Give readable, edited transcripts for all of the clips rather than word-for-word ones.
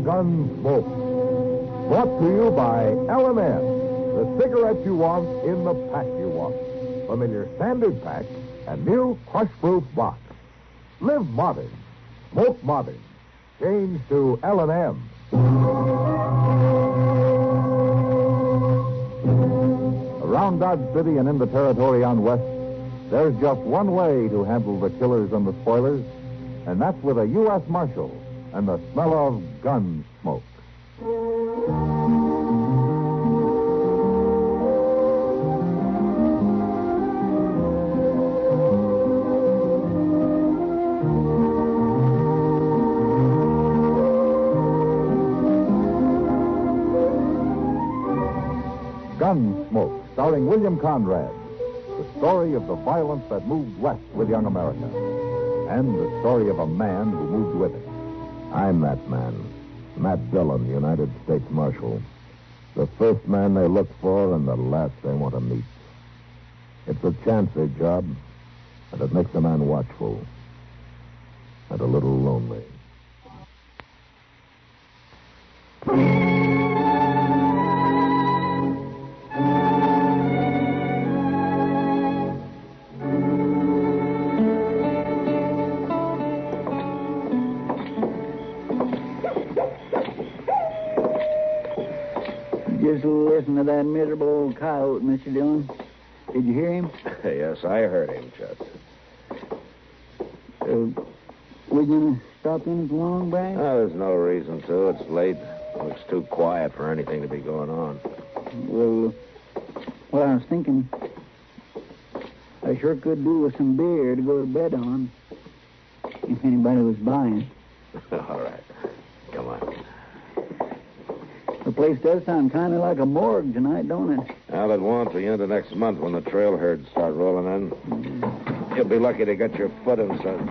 Gunsmoke. Brought to you by L&M. The cigarette you want in the pack you want. Familiar standard pack and new crush-proof box. Live modern. Smoke modern. Change to L&M. Around Dodge City and in the territory on West, there's just one way to handle the killers and the spoilers, and that's with a U.S. Marshal and the smell of gun smoke. Gunsmoke, starring William Conrad. The story of the violence that moved west with young America. And the story of a man who moved with it. I'm that man. Matt Dillon, United States Marshal. The first man they look for and the last they want to meet. It's a chancy job, and it makes a man watchful. And a little lonely. Just listen to that miserable old coyote, Mr. Dillon. Did you hear him? Yes, I heard him, Chester. We gonna stop in at the Long Branch? Oh, there's no reason to. It's late. Looks too quiet for anything to be going on. Well, what I was thinking, I sure could do with some beer to go to bed on, if anybody was buying. All right. Come on. The place does sound kind of like a morgue tonight, don't it? Well, it won't the end of next month when the trail herds start rolling in. You'll be lucky to get your foot inside.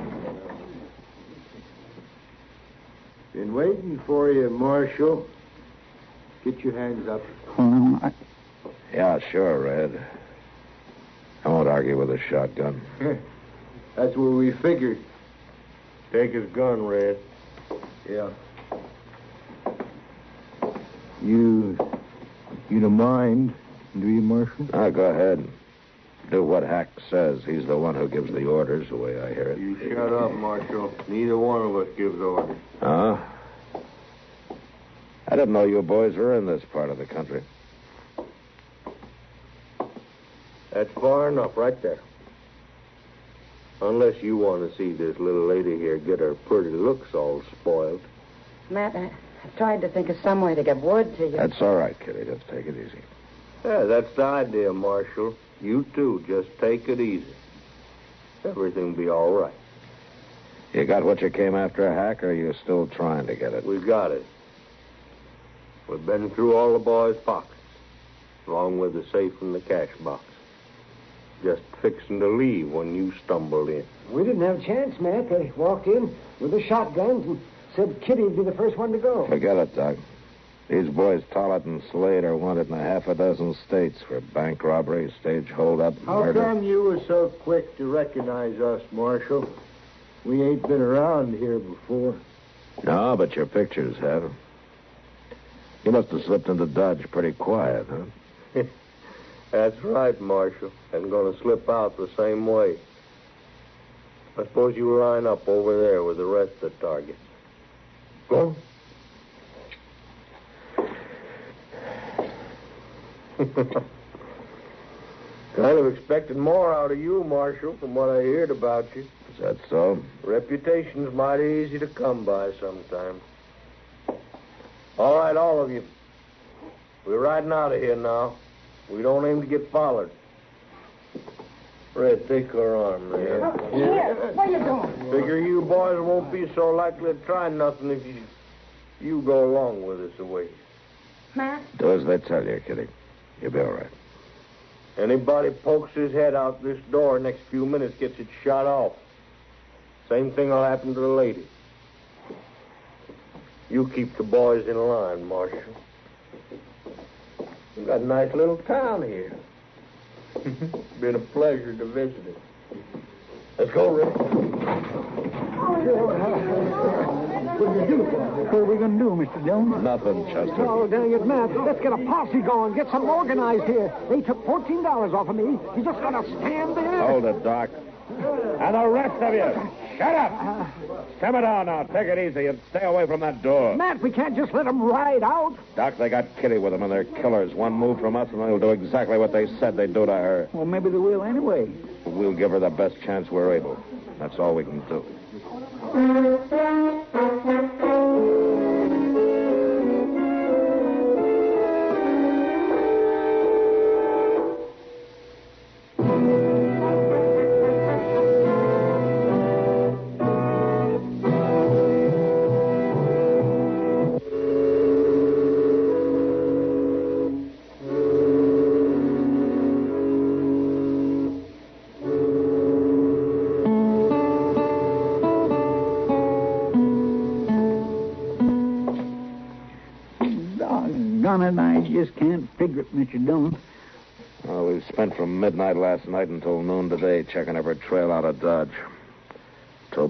Been waiting for you, Marshal. Get your hands up. Oh, no, Yeah, sure, Red. I won't argue with a shotgun. That's what we figured. Take his gun, Red. Yeah. You don't mind, do you, Marshal? Go ahead. Do what Hack says. He's the one who gives the orders, the way I hear it. You shut up, Marshal. Neither one of us gives orders. Huh? I didn't know you boys were in this part of the country. That's far enough right there. Unless you want to see this little lady here get her pretty looks all spoiled. Matt, I tried to think of some way to get word to you. That's all right, Kitty. Just take it easy. Yeah, that's the idea, Marshal. You too, just take it easy. Everything'll be all right. You got what you came after, Hack, or are you still trying to get it? We got it. We've been through all the boys' pockets, along with the safe and the cash box. Just fixing to leave when you stumbled in. We didn't have a chance, Matt. They walked in with the shotguns and said Kitty'd be the first one to go. Forget it, Doc. These boys, Tollett and Slade, are wanted in a half a dozen states for bank robbery, stage holdup, How murder. come you were so quick to recognize us, Marshal? We ain't been around here before. No, but your pictures have. You must have slipped into Dodge pretty quiet, huh? That's right, Marshal. And going to slip out the same way. I suppose you line up over there with the rest of the targets. Go. Kind of expected more out of you, Marshal, from what I heard about you. Is that so? Reputation's mighty easy to come by sometimes. All right, all of you. We're riding out of here now. We don't aim to get followed. Red, take her arm there. Oh, here, what are you doing? Figure you boys won't be so likely to try nothing if you go along with us away. Matt? Do as they tell you, Kitty. You'll be all right. Anybody pokes his head out this door next few minutes gets it shot off. Same thing will happen to the lady. You keep the boys in line, Marshal. We've got a nice little town here. Been a pleasure to visit it. Let's go, Rick. What are we going to do, Mr. Dillon? Nothing, Chester. Oh, dang it, Matt. Let's get a posse going. Get something organized here. They took $14 off of me. You just got to stand there. Hold it, Doc. And the rest of you, shut up. Simmer down now. Take it easy and stay away from that door. Matt, we can't just let them ride out. Doc, they got Kitty with them, and they're killers. One move from us, and they'll do exactly what they said they'd do to her. Well, maybe they will anyway. We'll give her the best chance we're able. That's all we can do. And I just can't figure it, Mr. Dillon. Well, we've spent from midnight last night until noon today checking every trail out of Dodge.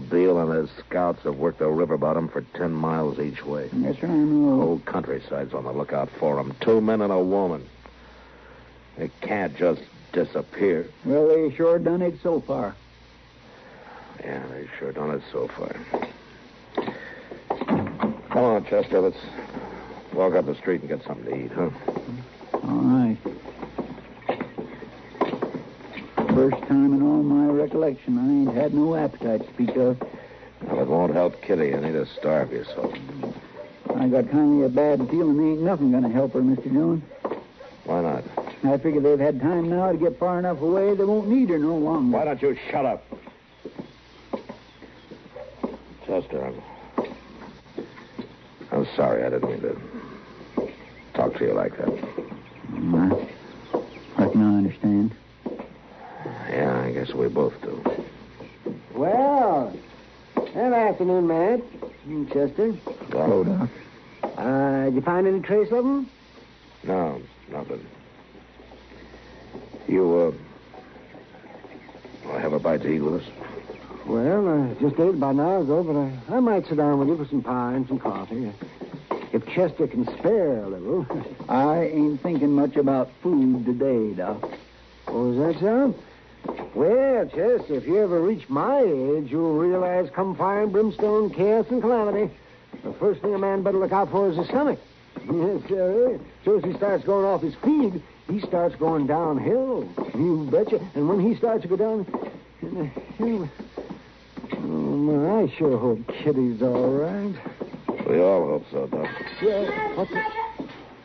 Beale and his scouts have worked the river bottom for 10 miles each way. Yes, sir, I know. The whole countryside's on the lookout for them. 2 men and a woman. They can't just disappear. Well, they sure done it so far. Yeah, they sure done it so far. Come on, Chester, let's walk up the street and get something to eat, huh? All right. First time in all my recollection, I ain't had no appetite to speak of. Well, it won't help Kitty. You need to starve yourself. I got kind of a bad feeling ain't nothing going to help her, Mr. Dillon. Why not? I figure they've had time now to get far enough away they won't need her no longer. Why don't you shut up? Chester, I'm sorry. I didn't mean to talk to you like that. I reckon I understand. Yeah, I guess we both do. Well, good afternoon, Matt. Chester. Hello, Doc. Did you find any trace of them? No, nothing. You, have a bite to eat with us? Well, I just ate about an hour ago, but I might sit down with you for some pie and some coffee. If Chester can spare a little. I ain't thinking much about food today, Doc. Oh, is that so? Well, Chester, if you ever reach my age, you'll realize come fire and brimstone, chaos and calamity, the first thing a man better look out for is his stomach. Yes, sir. So as he starts going off his feed, he starts going downhill. You betcha. And when he starts to go down... Oh, man, I sure hope Kitty's all right. We all hope so, Doc. Yeah, what's it?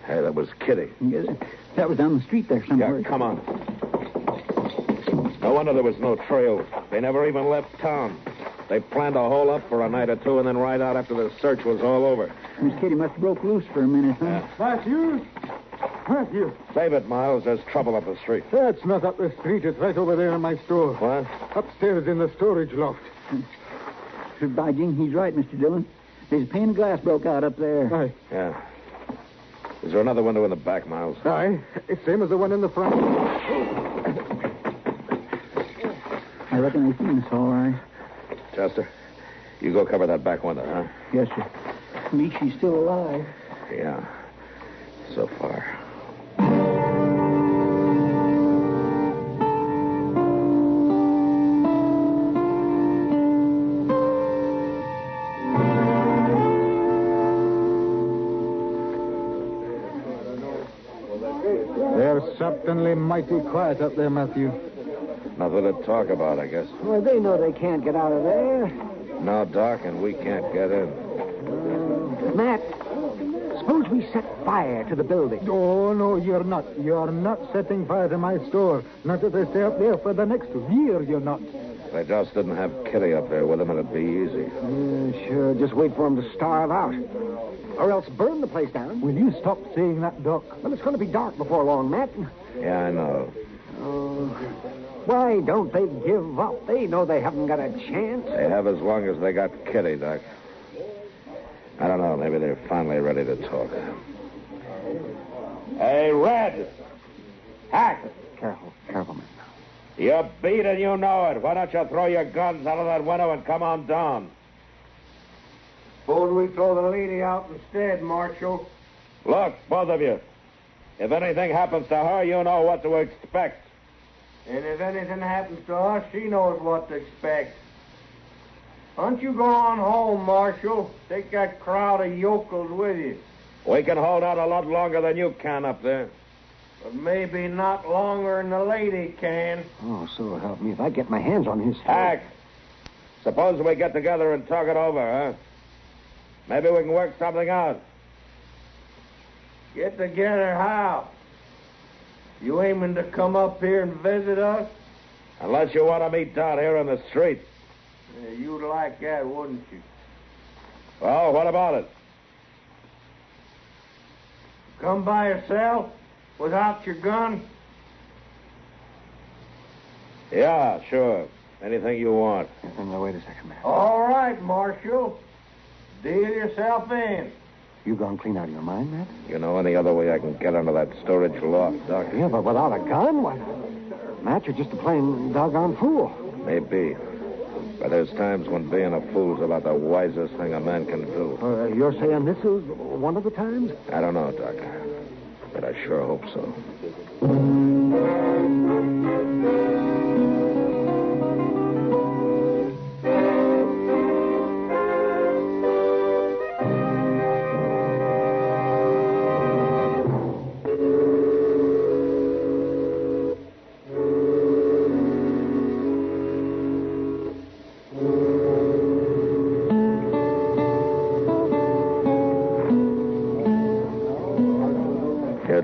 Hey, that was Kitty. Yes, that was down the street there somewhere. Yeah, come on. No wonder there was no trail. They never even left town. They planned to hole up for a night or two and then ride out after the search was all over. Miss Kitty must have broke loose for a minute, huh? Yeah. Matthew. Save it, Miles. There's trouble up the street. That's not up the street. It's right over there in my store. What? Upstairs in the storage loft. By Jing, he's right, Mr. Dillon. There's a pane of glass broke out up there. Aye. Yeah. Is there another window in the back, Miles? Aye. It's same as the one in the front. I reckon they seen us all right. Chester, you go cover that back window, huh? Yes, sir. At least she's still alive. Yeah. So far. They're certainly mighty quiet up there, Matthew. Nothing to talk about, I guess. Well, they know they can't get out of there. No, Doc, and we can't get in. Matt, suppose we set fire to the building. Oh, no, you're not. You're not setting fire to my store. Not if they stay up there for the next year, you're not. They just didn't have Kitty up there with them, and it'd be easy. Sure, just wait for them to starve out. Or else burn the place down. Will you stop saying that, Doc? Well, it's going to be dark before long, Matt. Yeah, I know. Oh, why don't they give up? They know they haven't got a chance. They have as long as they got Kitty, Doc. I don't know. Maybe they're finally ready to talk. Hey, Red! Hack! Careful, man. You're beat and you know it. Why don't you throw your guns out of that window and come on down? Suppose we throw the lady out instead, Marshal. Look, both of you. If anything happens to her, you know what to expect. And if anything happens to us, she knows what to expect. Why don't you go on home, Marshal? Take that crowd of yokels with you. We can hold out a lot longer than you can up there. But maybe not longer than the lady can. Oh, so help me if I get my hands on his... Hack, suppose we get together and talk it over, huh? Maybe we can work something out. Get together how? You aiming to come up here and visit us? Unless you want to meet down here in the street. Yeah, you'd like that, wouldn't you? Well, what about it? Come by yourself? Without your gun? Yeah, sure. Anything you want. Now, wait a second, man. All right, Marshal. Deal yourself in. You gone clean out of your mind, Matt? You know any other way I can get under that storage loft, Doc? Yeah, but without a gun? What? Matt, you're just a plain doggone fool. Maybe. But there's times when being a fool's about the wisest thing a man can do. You're saying this is one of the times? I don't know, Doc. But I sure hope so.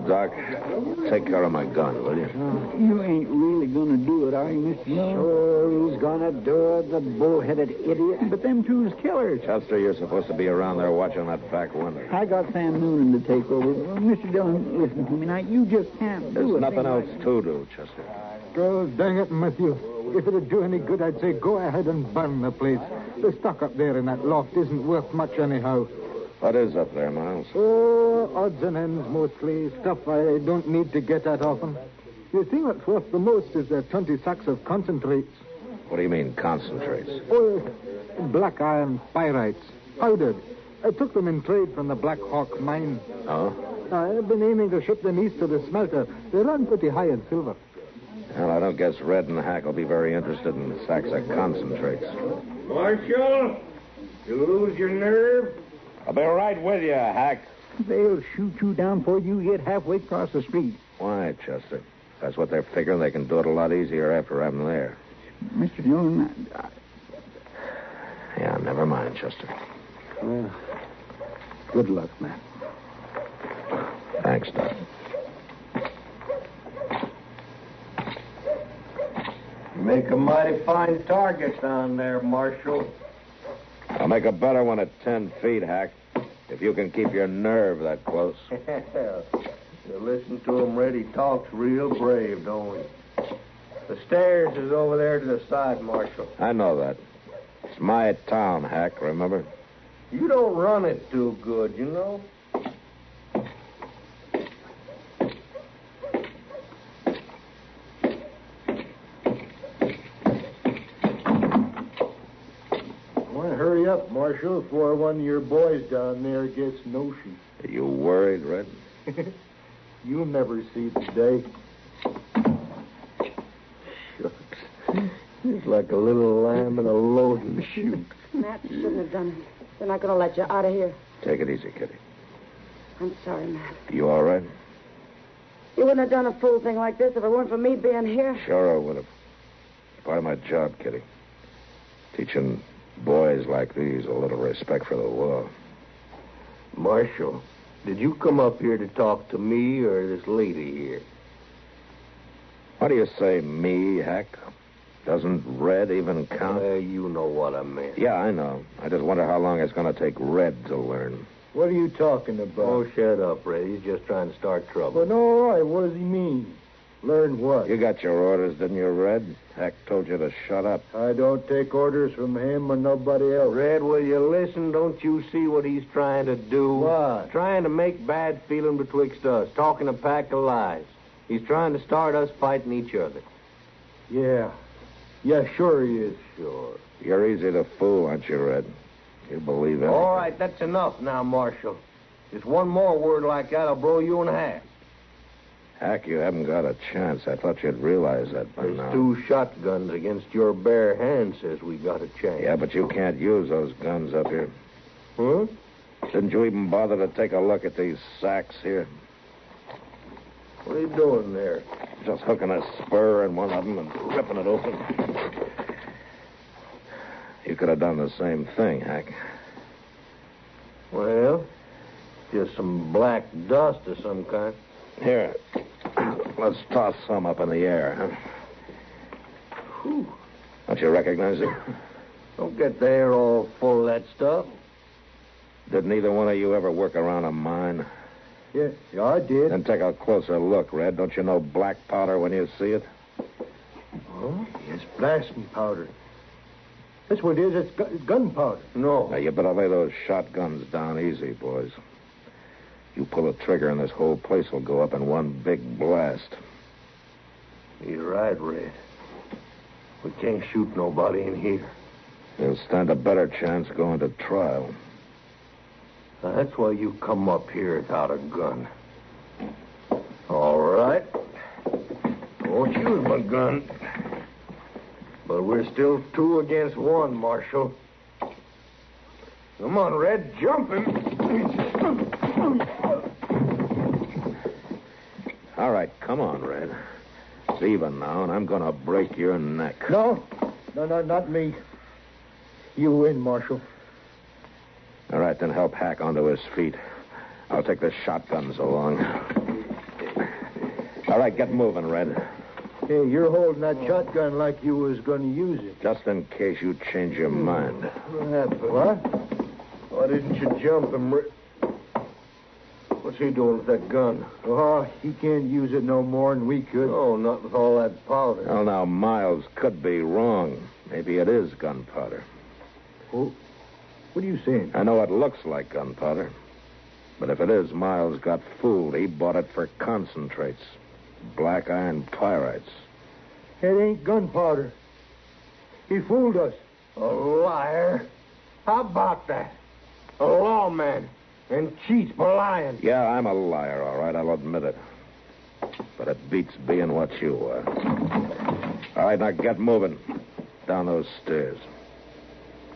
Doc, take care of my gun, will you? You ain't really gonna do it, are you, Mr. Dillon? Sure, he's gonna do it, the bull-headed idiot. But them two's killers. Chester, you're supposed to be around there watching that back window. I got Sam Noonan to take over. Well, Mr. Dillon, listen to me now. You just can't do There's it. nothing else to do, Chester. Oh, dang it, Matthew. If it'd do any good, I'd say go ahead and burn the place. The stock up there in that loft isn't worth much anyhow. What is up there, Miles? Oh, odds and ends mostly. Stuff I don't need to get at often. The thing that's worth the most is the 20 sacks of concentrates. What do you mean, concentrates? Oh, black iron pyrites. Powdered. I took them in trade from the Black Hawk mine. Oh? I've been aiming to ship them east to the smelter. They run pretty high in silver. Well, I don't guess Red and Hack will be very interested in sacks of concentrates. Marshal, you lose your nerve? I'll be right with you, Hack. They'll shoot you down before you get halfway across the street. Why, Chester? That's what they're figuring. They can do it a lot easier after I'm there. Mr. Dillon, Yeah, never mind, Chester. Well, good luck, Matt. Thanks, Doc. You make a mighty fine target down there, Marshal. I'll make a better one at 10 feet, Hack. If you can keep your nerve that close. You listen to him, Red. He talks real brave, don't he? The stairs is over there to the side, Marshal. I know that. It's my town, Hack, remember? You don't run it too good, you know. Hurry up, Marshal, before one of your boys down there gets notion. Are you worried, Red? You'll never see the day. Shucks. He's like a little lamb in a loading chute. Matt, you shouldn't have done it. They're not going to let you out of here. Take it easy, Kitty. I'm sorry, Matt. You all right? You wouldn't have done a fool thing like this if it weren't for me being here. Sure I would have. It's part of my job, Kitty. Teaching boys like these a little respect for the law. Marshal, did you come up here to talk to me or this lady here? What do you say, me, Hack? Doesn't Red even count? You know what I meant. Yeah, I know. I just wonder how long it's going to take Red to learn. What are you talking about? Oh, shut up, Red. He's just trying to start trouble. Well, no, all right. What does he mean? Learn what? You got your orders, didn't you, Red? Hack told you to shut up. I don't take orders from him or nobody else. Red, will you listen? Don't you see what he's trying to do? What? Trying to make bad feeling betwixt us, talking a pack of lies. He's trying to start us fighting each other. Yeah. Yeah, sure he is. Sure. You're easy to fool, aren't you, Red? You believe it. All right, that's enough now, Marshal. Just one more word like that, I'll blow you in half. Hack, you haven't got a chance. I thought you'd realize that by There's now. 2 shotguns against your bare hand says we got a chance. Yeah, but you can't use those guns up here. Huh? Didn't you even bother to take a look at these sacks here? What are you doing there? Just hooking a spur in one of them and ripping it open. You could have done the same thing, Hack. Well, just some black dust of some kind. Here, let's toss some up in the air, huh? Whew. Don't you recognize it? Don't get the air all full of that stuff. Did neither one of you ever work around a mine? Yeah, I did. Then take a closer look, Red. Don't you know black powder when you see it? Oh, yes, blasting powder. That's what it is. It's gunpowder. No. Now, you better lay those shotguns down easy, boys. You pull a trigger and this whole place will go up in one big blast. You're right, Red. We can't shoot nobody in here. You'll stand a better chance going to trial. Now, that's why you come up here without a gun. All right. I won't use my gun. But we're still 2 against 1, Marshal. Come on, Red, jumping. All right, come on, Red. It's even now, and I'm going to break your neck. No, not me. You win, Marshal. All right, then help Hack onto his feet. I'll take the shotguns along. All right, get moving, Red. Hey, you're holding that shotgun like you was going to use it. Just in case you change your mind. What happened? What? Why didn't you jump him? What's he doing with that gun? Oh, he can't use it no more than we could. Oh, not with all that powder. Well, now, Miles could be wrong. Maybe it is gunpowder. Oh, what are you saying? I know it looks like gunpowder. But if it is, Miles got fooled. He bought it for concentrates. Black iron pyrites. It ain't gunpowder. He fooled us. A liar? How about that? A lawman and cheats for lying. Yeah, I'm a liar, all right. I'll admit it. But it beats being what you are. All right, now get moving. Down those stairs.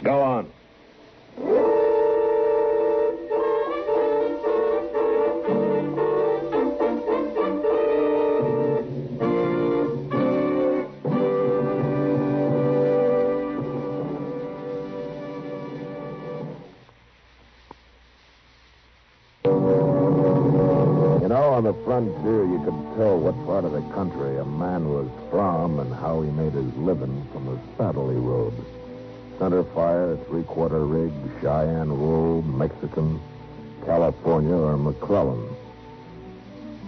Go on. On the frontier, you could tell what part of the country a man was from and how he made his living from the saddle he rode. Center fire, 3/4 rig, Cheyenne wool, Mexican, California, or McClellan.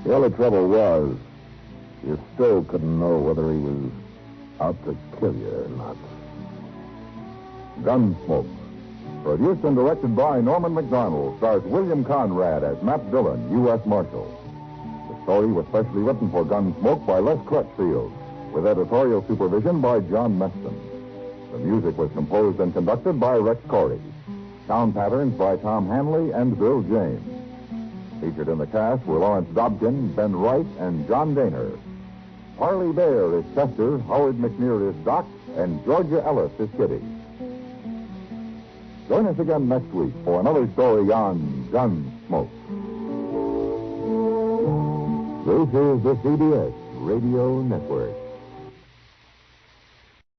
The only trouble was, you still couldn't know whether he was out to kill you or not. Gunsmoke. Produced and directed by Norman Macdonnell, stars William Conrad as Matt Dillon, U.S. Marshal. The story was specially written for Gunsmoke by Les Crutchfield, with editorial supervision by John Meston. The music was composed and conducted by Rex Corey. Sound patterns by Tom Hanley and Bill James. Featured in the cast were Lawrence Dobkin, Ben Wright, and John Dehner. Parley Baer is Chester, Howard McNear is Doc, and Georgia Ellis is Kitty. Join us again next week for another story on Gunsmoke. This is the CBS Radio Network.